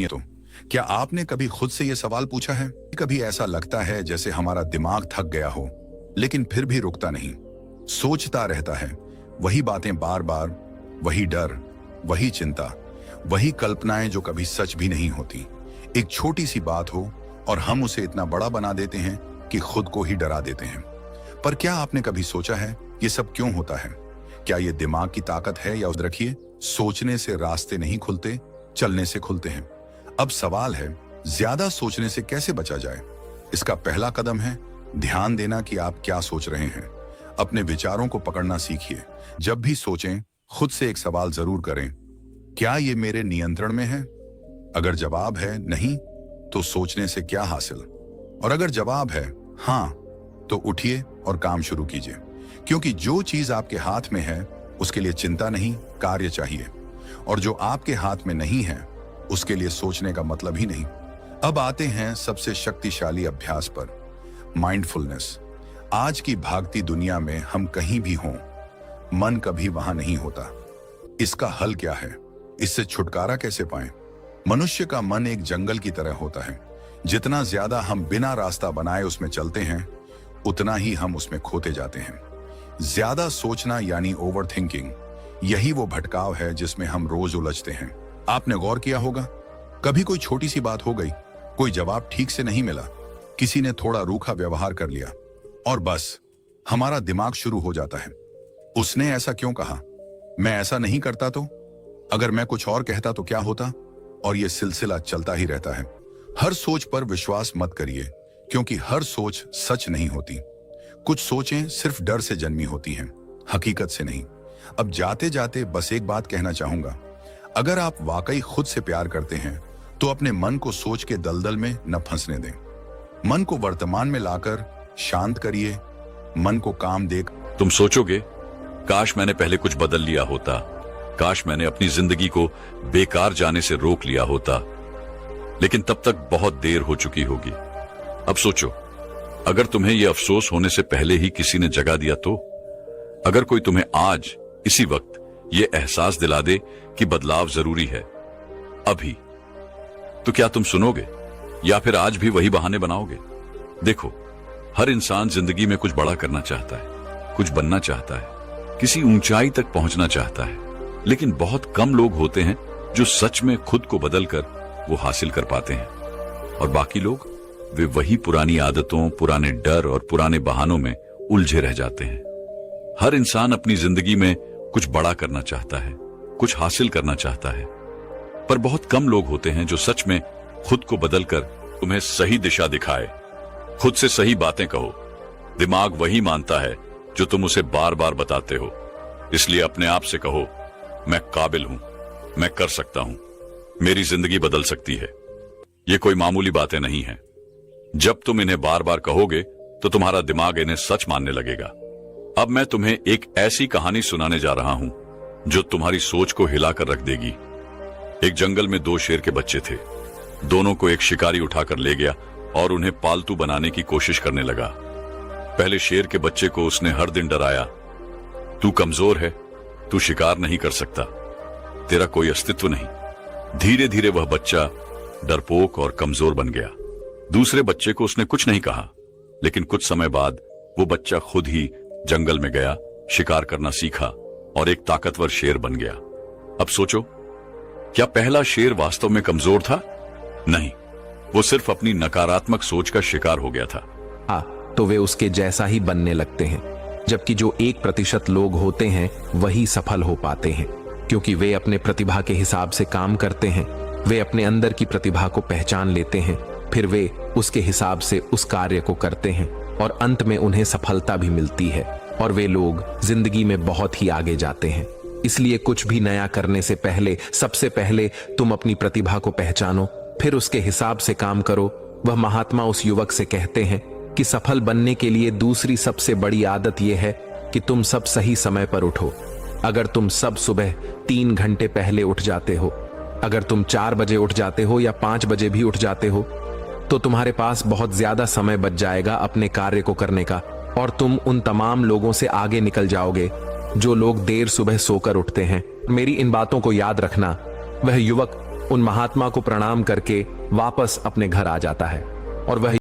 ये तो क्या आपने कभी खुद से यह सवाल पूछा है? कभी ऐसा लगता है जैसे हमारा दिमाग थक गया हो, लेकिन फिर भी रुकता नहीं, सोचता रहता है वही बातें बार बार, वही डर, वही चिंता, वही कल्पनाएं जो कभी सच भी नहीं होती। एक छोटी सी बात हो और हम उसे इतना बड़ा बना देते हैं कि खुद को ही डरा देते हैं। पर क्या आपने कभी सोचा है ये सब क्यों होता है? क्या ये दिमाग की ताकत है या रखिए सोचने से रास्ते नहीं खुलते, चलने से खुलते हैं। अब सवाल है, ज्यादा सोचने से कैसे बचा जाए? इसका पहला कदम है ध्यान देना कि आप क्या सोच रहे हैं। अपने विचारों को पकड़ना सीखिए। जब भी सोचें, खुद से एक सवाल जरूर करें, क्या ये मेरे नियंत्रण में है? अगर जवाब है नहीं, तो सोचने से क्या हासिल? और अगर जवाब है हाँ, तो उठिए और काम शुरू कीजिए। क्योंकि जो चीज आपके हाथ में है उसके लिए चिंता नहीं, कार्य चाहिए। और जो आपके हाथ में नहीं है उसके लिए सोचने का मतलब ही नहीं। अब आते हैं सबसे शक्तिशाली अभ्यास पर, माइंडफुलनेस। आज की भागती दुनिया में हम कहीं भी हों, मन कभी वहां नहीं होता। इसका हल क्या है? इससे छुटकारा कैसे पाएं? मनुष्य का मन एक जंगल की तरह होता है। जितना ज्यादा हम बिना रास्ता बनाए उसमें चलते हैं, उतना ही हम उसमें खोते जाते हैं। ज्यादा सोचना यानी ओवर थिंकिंग, यही वो भटकाव है जिसमें हम रोज उलझते हैं। आपने गौर किया होगा, कभी कोई छोटी सी बात हो गई, कोई जवाब ठीक से नहीं मिला, किसी ने थोड़ा रूखा व्यवहार कर लिया, और बस हमारा दिमाग शुरू हो जाता है, उसने ऐसा क्यों कहा, मैं ऐसा नहीं करता तो, अगर मैं कुछ और कहता तो क्या होता? और यह सिलसिला चलता ही रहता है। हर सोच पर विश्वास मत करिए, क्योंकि हर सोच सच नहीं होती। कुछ सोचें सिर्फ डर से जन्मी होती हैं, हकीकत से नहीं। अब जाते जाते बस एक बात कहना चाहूंगा, अगर आप वाकई खुद से प्यार करते हैं तो अपने मन को सोच के दलदल में न फंसने दें। मन को वर्तमान में लाकर शांत करिए। मन को काम देख तुम सोचोगे, काश मैंने पहले कुछ बदल लिया होता, काश मैंने अपनी जिंदगी को बेकार जाने से रोक लिया होता, लेकिन तब तक बहुत देर हो चुकी होगी। अब सोचो, अगर तुम्हें यह अफसोस होने से पहले ही किसी ने जगा दिया तो? अगर कोई तुम्हें आज इसी वक्त यह एहसास दिला दे कि बदलाव जरूरी है अभी, तो क्या तुम सुनोगे या फिर आज भी वही बहाने बनाओगे? देखो, हर इंसान जिंदगी में कुछ बड़ा करना चाहता है, कुछ बनना चाहता है, किसी ऊंचाई तक पहुंचना चाहता है, लेकिन बहुत कम लोग होते हैं जो सच में खुद को बदलकर वो हासिल कर पाते हैं। और बाकी लोग, वे वही पुरानी आदतों, पुराने डर और पुराने बहानों में उलझे रह जाते हैं। हर इंसान अपनी जिंदगी में कुछ बड़ा करना चाहता है, कुछ हासिल करना चाहता है, पर बहुत कम लोग होते हैं जो सच में खुद को बदलकर तुम्हें सही दिशा दिखाए। खुद से सही बातें कहो। दिमाग वही मानता है जो तुम उसे बार बार बताते हो। इसलिए अपने आप से कहो, मैं काबिल हूं, मैं कर सकता हूं, मेरी जिंदगी बदल सकती है। ये कोई मामूली बातें नहीं है। जब तुम इन्हें बार बार कहोगे तो तुम्हारा दिमाग इन्हें सच मानने लगेगा। अब मैं तुम्हें एक ऐसी कहानी सुनाने जा रहा हूं जो तुम्हारी सोच को हिलाकर रख देगी। एक जंगल में दो शेर के बच्चे थे। दोनों को एक शिकारी उठाकर ले गया और उन्हें पालतू बनाने की कोशिश करने लगा। पहले शेर के बच्चे को उसने हर दिन डराया, तू कमजोर है, तू शिकार नहीं कर सकता, तेरा कोई अस्तित्व नहीं। धीरे धीरे वह बच्चा डरपोक और कमजोर बन गया। दूसरे बच्चे को उसने कुछ नहीं कहा, लेकिन कुछ समय बाद वो बच्चा खुद ही जंगल में गया, शिकार करना सीखा और एक ताकतवर शेर बन गया। अब सोचो, क्या पहला शेर वास्तव में कमजोर था? नहीं, वो सिर्फ अपनी नकारात्मक सोच का शिकार हो गया था। तो वे उसके जैसा ही बनने लगते हैं। जबकि जो 1% लोग होते हैं वही सफल हो पाते हैं, क्योंकि वे अपने प्रतिभा के हिसाब से काम करते हैं। वे अपने अंदर की प्रतिभा को पहचान लेते हैं, फिर वे उसके हिसाब से उस कार्य को करते हैं और अंत में उन्हें सफलता भी मिलती है और वे लोग जिंदगी में बहुत ही आगे जाते हैं। इसलिए कुछ भी नया करने से पहले सबसे पहले तुम अपनी प्रतिभा को पहचानो, फिर उसके हिसाब से काम करो। वह महात्मा उस युवक से कहते हैं कि सफल बनने के लिए दूसरी सबसे बड़ी आदत यह है कि तुम सब सही समय पर उठो। अगर तुम सब सुबह 3 घंटे पहले उठ जाते हो, अगर तुम 4 बजे उठ जाते हो या 5 बजे भी उठ जाते हो, तो तुम्हारे पास बहुत ज्यादा समय बच जाएगा अपने कार्य को करने का, और तुम उन तमाम लोगों से आगे निकल जाओगे जो लोग देर सुबह सोकर उठते हैं। मेरी इन बातों को याद रखना। वह युवक उन महात्मा को प्रणाम करके वापस अपने घर आ जाता है और वह